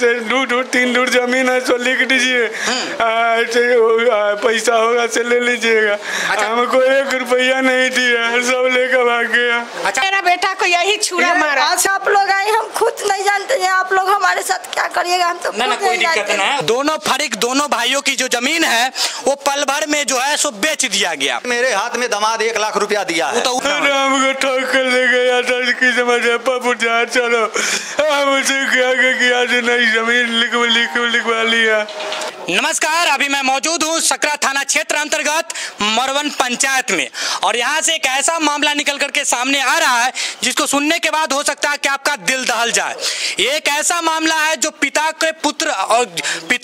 2 3 धूर जमीन है तो लिख दीजिए, पैसा होगा से ले लीजिएगा। हमको 1 रुपया नहीं दिया, सब लेकर भाग गया। अच्छा, मेरा बेटा को यही छुरा मारा। अच्छा, आप लोग आए, हम खुद नहीं जानते हैं, आप लोग हमारे साथ क्या करिएगा, हम तो ना कोई दिक्कत ना है। दोनों फरीक, दोनों भाइयों की जो जमीन है वो पल भर में जो है सो बेच दिया गया। मेरे हाथ में दामाद 1 लाख रुपया दिया है। तो हमको ठोक कर ले गया था कि मुजफ्फरपुर जा चलो, मुझे क्या किया नहीं, जमीन लिखवा लिया। नमस्कार, अभी मैं मौजूद हूँ सकरा थाना क्षेत्र अंतर्गत मरवन पंचायत में, और यहाँ से एक ऐसा मामला निकल करके सामने आ रहा है जिसको सुनने के बाद हो सकता है कि आपका दिल दहल जाए। ये एक ऐसा मामला है जो पिता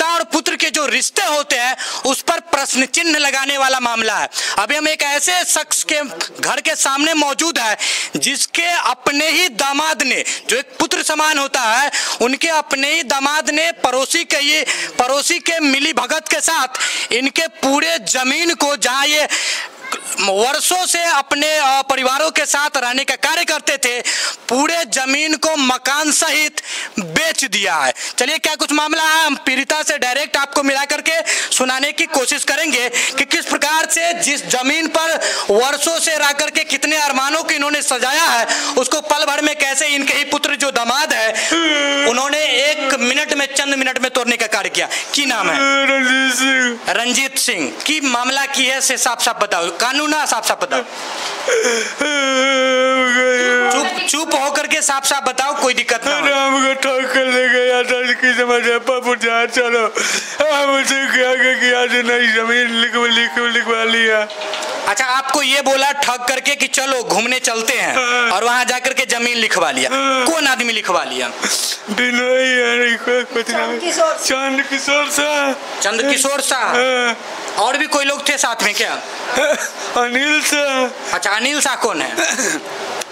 और पुत्र के जो रिश्ते होते हैं उस पर प्रश्न चिन्ह लगाने वाला मामला है। अभी हम एक ऐसे शख्स के घर के सामने मौजूद है जिसके अपने ही दामाद ने, जो एक पुत्र समान होता है, उनके अपने ही दामाद ने पड़ोसी के मिली भगत के साथ इनके पूरे जमीन को, जहां ये वर्षों से अपने परिवारों के साथ रहने का कार्य करते थे, पूरे जमीन को मकान सहित बेच दिया है। चलिए क्या कुछ मामला है, हम पीड़िता से डायरेक्ट आपको मिला करके सुनाने की कोशिश करेंगे कि किस प्रकार से जिस जमीन पर वर्षों से रह करके कितने अरमानों को इन्होंने सजाया है, उसको पल भर में कैसे इनके ही पुत्र जो दामाद है उन्होंने 1 मिनट में, चंद मिनट में तोड़ने का कार्य किया। की नाम है? रंजीत सिंह। की मामला की है से साफ साफ बताओ, कानून ना साफ साफ बताओ। चुप होकर के साफ साफ बताओ, कोई दिक्कत ना हो। हमको ठोक कर ले गया था कि मुजफ्फरपुर जा चलो, मुझे क्या किया नहीं, जमीन लिखवा लिया। अच्छा, आपको ये बोला ठग करके कि चलो घूमने चलते हैं, और वहां जाकर के जमीन लिखवा लिया। कौन आदमी लिखवा लिया? चंद किशोर शाह। और भी कोई लोग थे साथ में क्या? अनिल शाह। अच्छा, अनिल शाह कौन है?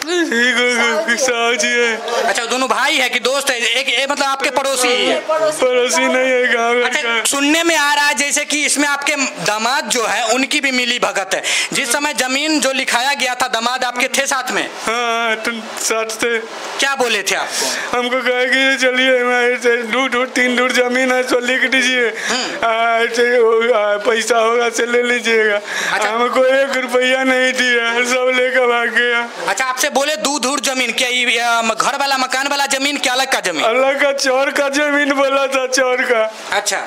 जी है। अच्छा, दोनों भाई है कि दोस्त है? एक मतलब आपके पड़ोसी ही है? पड़ोसी नहीं है, गाँव। अच्छा, सुनने में आ रहा है जैसे कि इसमें आपके दामाद जो है उनकी भी मिली भगत है। जिस समय जमीन जो लिखाया गया था, दामाद आपके थे साथ में? हाँ, साथ थे। क्या बोले थे आपको? हमको कहा कि चलिए 2 3 धूर जमीन है तो लिख दीजिए, पैसा होगा से ले लीजिएगा। हमको 1 रुपया नहीं दिया, सब लेकर भाग गया। अच्छा, आपसे बोले 2 धूर जमीन, क्या घर वाला मकान वाला जमीन क्या अलग का जमीन? अलग का, चौर का जमीन बोला था, चौर का। अच्छा,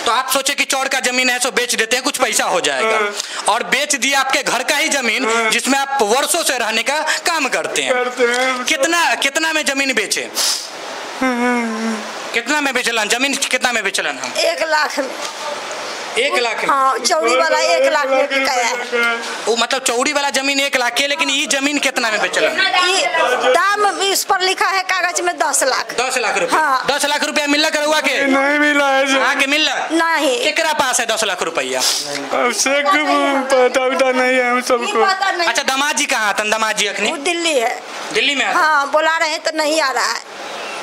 तो आप सोचे कि चौर का जमीन है तो बेच देते हैं, कुछ पैसा हो जाएगा, और बेच दिया आपके घर का ही जमीन जिसमें आप वर्षों से रहने का काम करते हैं। कितना में जमीन बेचे? कितना में बेचलन जमीन? कितना में बेचलन? हम 1 लाख में। 1 लाख? हाँ, चौड़ी वाला 1 लाख में बिकाया है। वो मतलब चौड़ी वाला जमीन 1 लाख के, लेकिन ये जमीन कितना में बेचलन? दाम इस पर लिखा है कागज में 10 लाख। 10 लाख रुपया? हाँ। 10 लाख रुपया मिला करुआ के? नहीं मिला है। आके मिला नहीं। केकरा पास है 10 लाख रुपया? पता नहीं है हम सबको। अच्छा, दामाद जी कहाँ? दामाद जी अखनी दिल्ली है। दिल्ली में? हाँ, बुला रहे तो नहीं आ रहा है।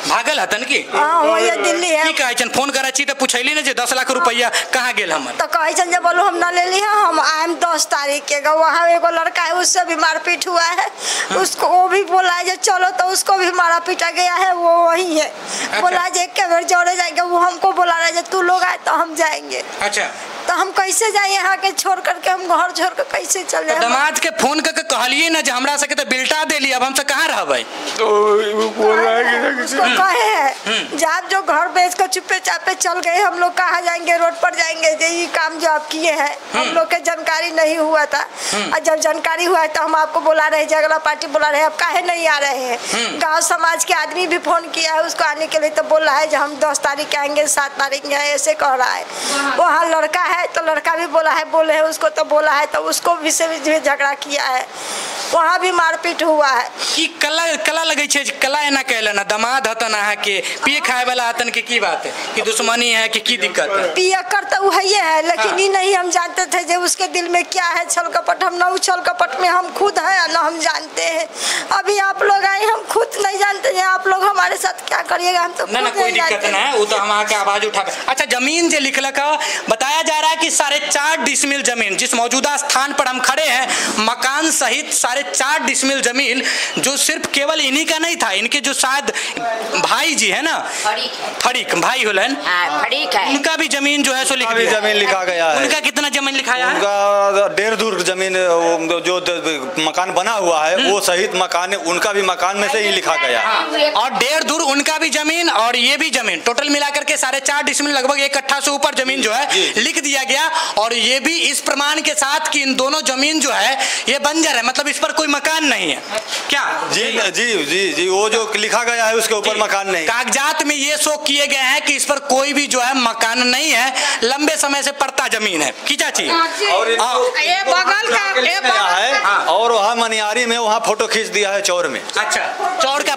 भागल हतन की? हाँ, वो ये दिल्ली है। की कहै छन? फोन करै छी त पूछैली ने जे 10 लाख रुपया कहाँ गेल हमर? तो कहै छन जे बोलो हम ना ले ली, हम आएम 10 तारीख के। वहाँ एगो लड़का है, उससे भी मारपीट हुआ है। उसको वो भी बोला है चलो, तो उसको भी मारा पीटा गया है, वो वही है। अच्छा। बोला है के बेर जोड़े जाएंगे, वो हमको बोला रहे जे तू लोग आए तो हम जाएंगे। अच्छा, तो हम कैसे जाए यहाँ के छोड़ करके, हम घर छोड़ कर कैसे चल जाए? दामाद के फोन करके कहलिए ना जे हमरा सके तो बिल्टा देली, अब हमसे कहाँ रहबै? तो बोल रहा है कि कहे है जब जो घर बेच कर चुपे चापे चल गए, हम लोग कहाँ जाएंगे? रोड पर जाएंगे? ये काम जो आप किए हैं, हम लोग के जानकारी नहीं हुआ था, और जब जानकारी हुआ है तो हम आपको बुला रहे, अगला पार्टी बुला रहे, अब काहे नहीं आ रहे हैं? गांव समाज के आदमी भी फोन किया है उसको आने के लिए, तो बोल रहा है जो हम 10 तारीख आएंगे, 7 तारीख में ऐसे कह रहा है। वहाँ लड़का है तो लड़का भी बोला है, बोले है उसको तो बोला है, तो उसको भी से भी झगड़ा किया है, वहाँ भी मारपीट हुआ है। की कला लगे छे? कला एना कहला ना दामाद हतन है कि पिए खाए वाला हतन की बात है कि दुश्मनी है कि दिक्कत है? पिए कर तो वही है, लेकिन ये नहीं हम जानते थे जो उसके दिल में क्या है, छल कपट। हम ना छल कपट में हम खुद हैं ना हम जानते हैं। अभी आप लोग आए, हम खुद नहीं जानते हैं, आप लोग हमारे साथ क्या करिएगा? हम तो ना कोई दिक्कत ना है, वो तो हम आके आवाज उठा। अच्छा, जमीन जो लिखलक बताया जा रहा रहा है कि 4.5 डिसमिल जमीन, जिस मौजूदा स्थान पर हम खड़े हैं, मकान सहित 4.5 डिसमिल जमीन, जो सिर्फ केवल इन्हीं का नहीं था, इनके जो शायद भाई जी है ना, फरीक भाई होलन, फरीक है, उनका भी जमीन जो है सो लिखा गया, जमीन लिखा गया है। उनका कितना जमीन लिखाया है? उनका 1.5 दूर जमीन जो मकान बना हुआ है वो सहित मकान, उनका भी मकान में से ही लिखा गया है। और 1.5 दूर उनका भी जमीन और ये भी जमीन, टोटल मिलाकर के 4.5 डिसमिल, लगभग 1 कट्ठा से ऊपर जमीन जो है लिख दिया गया। और ये भी इस प्रमाण के साथ कि इन दोनों जमीन जो है ये बंजर है, मतलब इस पर कोई मकान नहीं है क्या? जी जी जी जी, वो जो लिखा गया है उसके ऊपर मकान नहीं, कागजात में ये शो किए गए हैं कि इस पर कोई भी जो है मकान नहीं है, लंबे समय से पड़ता जमीन है। की चाची और ये बगल का है, और वहाँ मनियारी में वहाँ फोटो खींच दिया है चौर में। अच्छा, चौर का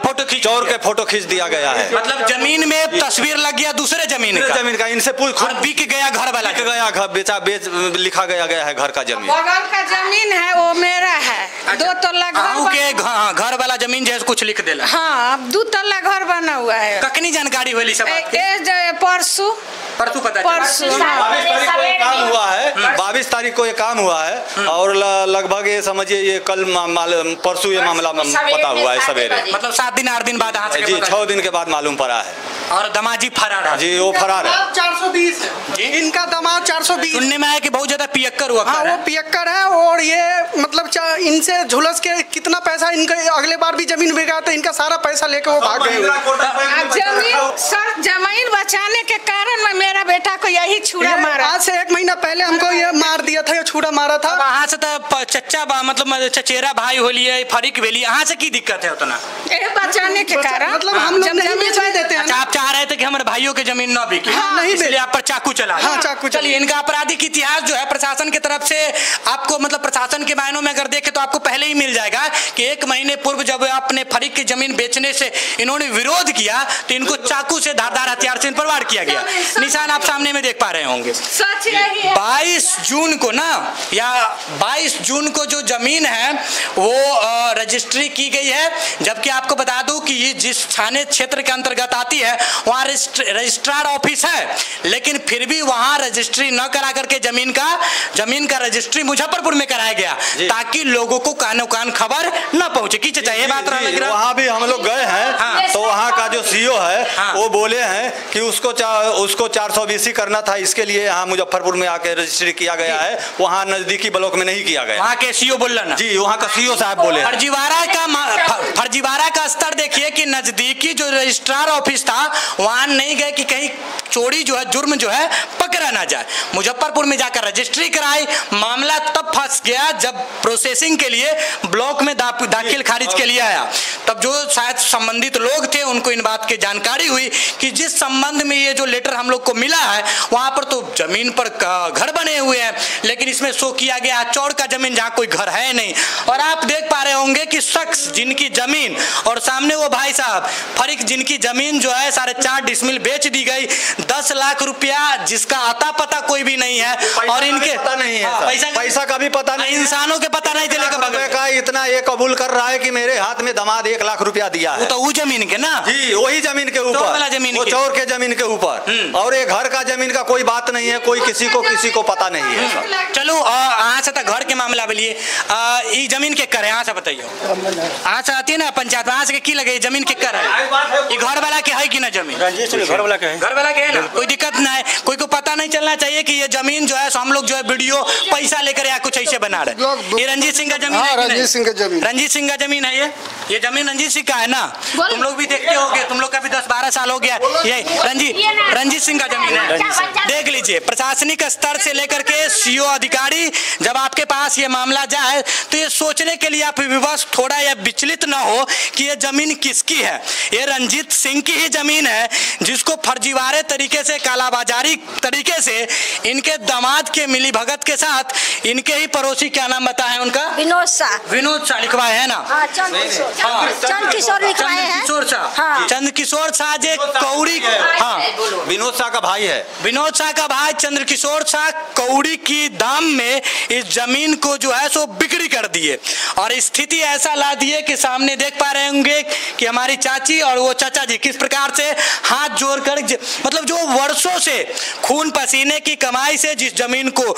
फोटो खींच दिया गया है, मतलब जमीन में तस्वीर लग गया दूसरे जमीन का, इनसे खुद बिक गया, घर वाला बिक गया, घर बेच लिखा गया है घर का जमीन। बगल का जमीन है वो मेरा है, 2 तल्ला घर वाला जमीन जैसे कुछ लिख देला। हाँ, 2 तल्ला घर बना हुआ है। कखनी जानकारी हुई सब परसों पता 22 तारीख को ये काम हुआ है, 22 तारीख को ये काम हुआ है, और लगभग ये समझिए ये कल परसों ये मामला पता हुआ है सवेरे, मतलब 7 दिन 8 दिन बाद जी 6 दिन के बाद मालूम पड़ा है। और दमाजी फरार है जी, वो फरार है। 420 इनका दामाद 420। सुनने में आया कि बहुत ज्यादा पियक्कर हुआ। हाँ, वो पियक्कर है, और ये मतलब इनसे झुलस के कितना पैसा इनका, अगले बार भी जमीन बिका तो इनका सारा पैसा लेके वो भाग गए। जमीन बचाने के कारण मेरा बेटा को यही छुरा मारा। आज से 1 महीना पहले हमको ये मार दिया था, ये छुरा मारा था। वहाँ से तो चच्चा मतलब चचेरा भाई होलिए, फरीक वेली, यहाँ से की दिक्कत है उतना बचाने के कारण, मतलब हम लोग नहीं बेचने देते हैं। आप चाह रहे थे कि हमारे भाइयों की जमीन न बिके, नहीं, इसलिए आप पर चाकू चला। चाकू। चलिए, इनका आपराधिक इतिहास जो है प्रशासन की तरफ से आपको, मतलब प्रशासन के मायनों में अगर देखें तो आपको पहले ही मिल जाएगा कि 1 महीने पूर्व जब अपने फरीक की जमीन बेचने से इन्होंने विरोध किया तो इनको चाकू से धारदार हथियार से इन पर वार किया गया। निशान आप सामने में देख पा रहे होंगे। 22 जून को ना, या 22 जून को जो जमीन है वो रजिस्ट्री की गई है, जबकि आपको बता दूं कि ये जिस थाने क्षेत्र के अंतर्गत आती है वहाँ रजिस्ट्रार ऑफिस है, लेकिन फिर भी वहाँ रजिस्ट्री न करा करके जमीन का रजिस्ट्री मुजफ्फरपुर में कराया गया ताकि लोगों को कानो कान खबर न पहुंचे। की चाहिए बात वहाँ भी हम लोग गए हैं, तो वहाँ का जो सीओ है वो बोले हैं कि उसको 420 करना था, इसके लिए यहाँ मुजफ्फरपुर में आके रजिस्ट्री किया गया है, वहाँ नजदीकी ब्लॉक में नहीं किया गया। वहाँ के सीओ बोल रहा जी, वहाँ का सीओ साहब बोले। फर्जीवाड़ा का स्तर देखिए कि नजदीकी जो रजिस्ट्रार ऑफिस था वहाँ नहीं गए कि कहीं चोरी जो है, जुर्म जो है पकड़ा ना जाए। मुजफ्फरपुर में जाकर रजिस्ट्री कराई, मामला तब फंस गया जब प्रोसेसिंग के लिए ब्लॉक में दाखिल खारिज के लिए आया। तब जो शायद संबंधित लोग थे उनको इन बात की जानकारी हुई कि जिस संबंध में ये जो लेटर हम लोग को मिला है वहाँ पर तो जमीन पर घर बने हुए हैं, लेकिन इसमें शो किया गया चौड़ का जमीन जहाँ कोई घर है नहीं। और आप देख पा रहे होंगे कि शख्स जिनकी जमीन, और सामने वो भाई साहब फरीक जिनकी जमीन जो है 4.5 डिसमिल बेच दी गई, 10 लाख रुपया जिसका आता पता कोई भी नहीं है, और इनके पता नहीं है, पैसा का भी पता नहीं, इंसानों के पता नहीं चलेगा। इतना ये कबूल कर रहा है कि मेरे हाथ में दामाद 1 लाख रुपया दिया है, तो वो जमीन के ना जी, वही जमीन के ऊपर, वो चौर के जमीन के ऊपर, और ये घर का जमीन का कोई बात नहीं है, कोई किसी को पता नहीं है। चलो यहाँ से घर के मामला बोलिए, ये जमीन के कर है, यहाँ से बताइए, यहाँ से आती है ना पंचायत, वहाँ से की लगे जमीन के कर है, ये घर वाला के है कि ना जमीन? घर वाला के है ना, कोई दिक्कत ना है, कोई को पता नहीं चलना चाहिए कि ये जमीन जो है हम लोग जो है वीडियो पैसा लेकर या कुछ ऐसे बना रहे। ये रंजीत सिंह का जमीन है, रंजीत सिंह का जमीन, रंजीत सिंह का जमीन है, ये जमीन रंजीत सिंह का है ना, तुम लोग भी देखते होगे, तुम लोग का भी 10-12 साल हो गया, ये रंजीत सिंह का जमीन है। देख लीजिए, प्रशासनिक स्तर से लेकर के सीओ अधिकारी जब आपके पास ये मामला जाए तो ये सोचने के लिए आप विवश थोड़ा या विचलित ना हो कि ये जमीन किसकी है। ये रंजीत सिंह की ही जमीन है जिसको फर्जीवाड़े तरीके से, कालाबाजारी तरीके से इनके दामाद के मिली भगत के साथ इनके ही पड़ोसी, क्या नाम बताए उनका? विनोद शाह लिखवाए है ना, चंद किशोर लिखवाए हैं, चंद किशोर शाह जे कौड़ी, विनोद शाह का भाई है। विनोद शाह का भाई चंद्रकिशोर शाह कौड़ी की दाम में इस जमीन को जो है सो बिक्री कर दिए और स्थिति ऐसा ला दिए कि सामने देख पा रहे होंगे कि हमारी चाची और वो चाचा जी किस प्रकार से हाथ जोड़कर मतलब जो वर्षों से खून पसीने की कमाई से जिस जमीन को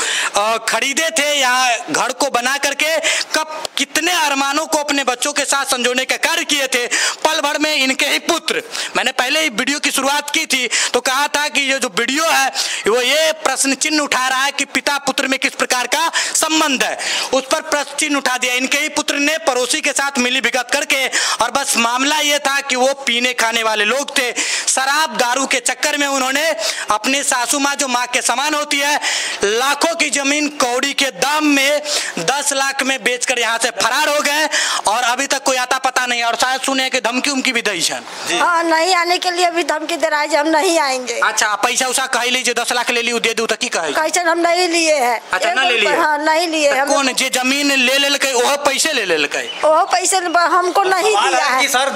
खरीदे थे या घर को बना करके कब कितने अरमानों को अपने बच्चों के साथ संजोने का कार्य किए थे, पल भर में इनके ही पुत्र, मैंने पहले ही वीडियो की शुरुआत की थी तो कहा था कि ये जो वीडियो है वो ये प्रश्न चिन्ह उठा रहा है कि पिता पुत्र में किस प्रकार का संबंध है, उस पर प्रश्न चिन्ह उठा दिया। इनके ही पुत्र ने पड़ोसी के साथ मिली भगत करके और बस मामला ये था कि वो पीने खाने वाले लोग थे, शराब दारू के चक्कर में उन्होंने अपने सासू माँ जो माँ के समान होती है लाखों की जमीन कौड़ी के दाम में 10 लाख में बेचकर यहाँ से फरार हो गए और अभी तक कोई आता पता नहीं। और शायद सुने कि धमकी उमकी भी दी छन। हाँ, नहीं आने के लिए भी धमकी दे रहा है, हम नहीं आएंगे। अच्छा, पैसा उसा कह लीजिए 10 लाख ले ली दे दू तो की कहे? कैसे हम नहीं लिए हैं। अच्छा, ना ले लिए? हाँ, नहीं लिए। कौन जे जमीन ले लेलकै ओह पैसे ले लेलकै? ओह पैसे हमको नहीं दिया है। सर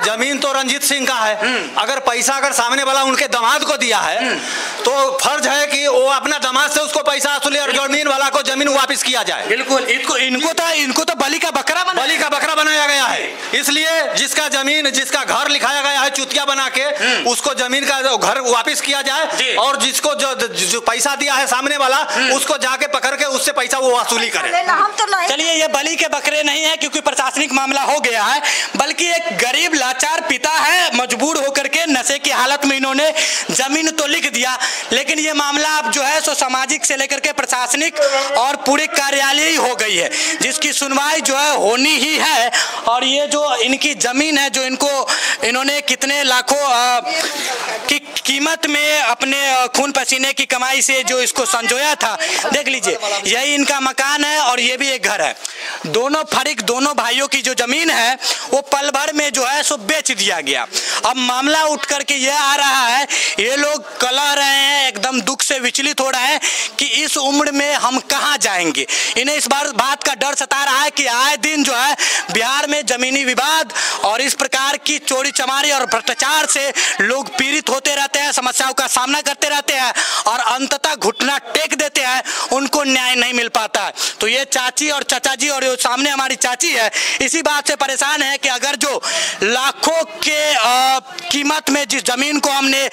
जमीन तो रंजीत सिंह का है, अगर पैसा अगर सामने वाला उनके दामाद को दिया है तो फर्ज है कि वो अपना दामाद से उसको पैसा वसूले और जमीन वाला को जमीन वापस किया जाए। बिल्कुल, इनको तो बलि का बकरा बनाया गया है। इसलिए जिसका घर लिखाया गया है चुतिया बना के उसको जमीन का घर वापस किया जाए और जिसको जो पैसा दिया है सामने वाला उसको जाके पकड़ के उससे पैसा वो वसूली करे। हम तो नहीं। चलिए, ये बलि के बकरे नहीं है क्योंकि प्रशासनिक मामला हो गया है, बल्कि एक गरीब लाचार पिता है, मजबूर होकर के नशे की हालत में इन्होंने जमीन तो लिख दिया, लेकिन ये मामला अब जो है सो सामाजिक से लेकर के प्रशासनिक और पूरे कार्यालय ही हो गई है, जिसकी सुनवाई जो है होनी ही है। और ये जो इनकी जमीन है जो इन्होंने कितने लाखों की कीमत में अपने खून पसीने की कमाई से जो इसको संजोया था, देख लीजिए यही इनका मकान है और ये भी एक घर है। दोनों भाइयों की जो जमीन है वो पल भर में जो है सो बेच दिया गया। अब मामला उठ करके ये आ रहा है, ये लोग कलह रहे हैं, एकदम दुख से विचलित हो रहे हैं कि इस उम्र में हम कहाँ जाएंगे। इन्हें इस बात का डर सता रहा है कि आए दिन जो है बिहार में जमीनी विवाद और इस प्रकार की चोरी चमारी और भ्रष्टाचार से लोग पीड़ित होते रहते हैं, समस्याओं का सामना करते रहते हैं और अंततः घुटना टेक देते हैं, उनको न्याय नहीं मिल पाता है। तो ये चाची और चाचा जी और सामने हमारी चाची है, इसी बात से परेशान है कि अगर जो लाखों के कीमत में जिस जमीन को हमने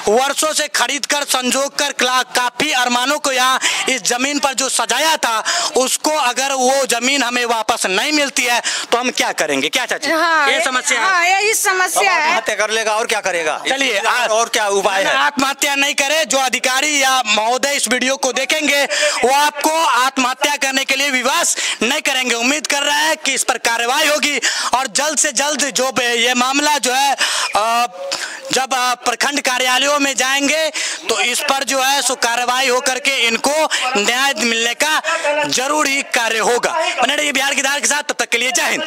वर्षों से खरीद कर संजोग कर काफी अरमानों को यहाँ इस जमीन पर जो सजाया था उसको अगर वो जमीन हमें वापस नहीं मिलती है तो हम क्या करेंगे? क्या चाची? हाँ, ये समस्या हाँ, यही समस्या है। आत्महत्या कर लेगा और क्या करेगा? चलिए, और क्या उपाय है? आत्महत्या नहीं करे, जो अधिकारी या महोदय इस वीडियो को देखेंगे वो आपको आत्महत्या करने के लिए विवश नहीं करेंगे। उम्मीद कर रहे हैं कि इस पर कार्रवाई होगी और जल्द से जल्द जो ये मामला जो है जब प्रखंड कार्यालयों में जाएंगे तो इस पर जो है सो कार्रवाई होकर के इनको न्याय मिलने का जरूरी कार्य होगा। बने रहिए बिहार की धार के साथ, तब तक के लिए जय हिंद।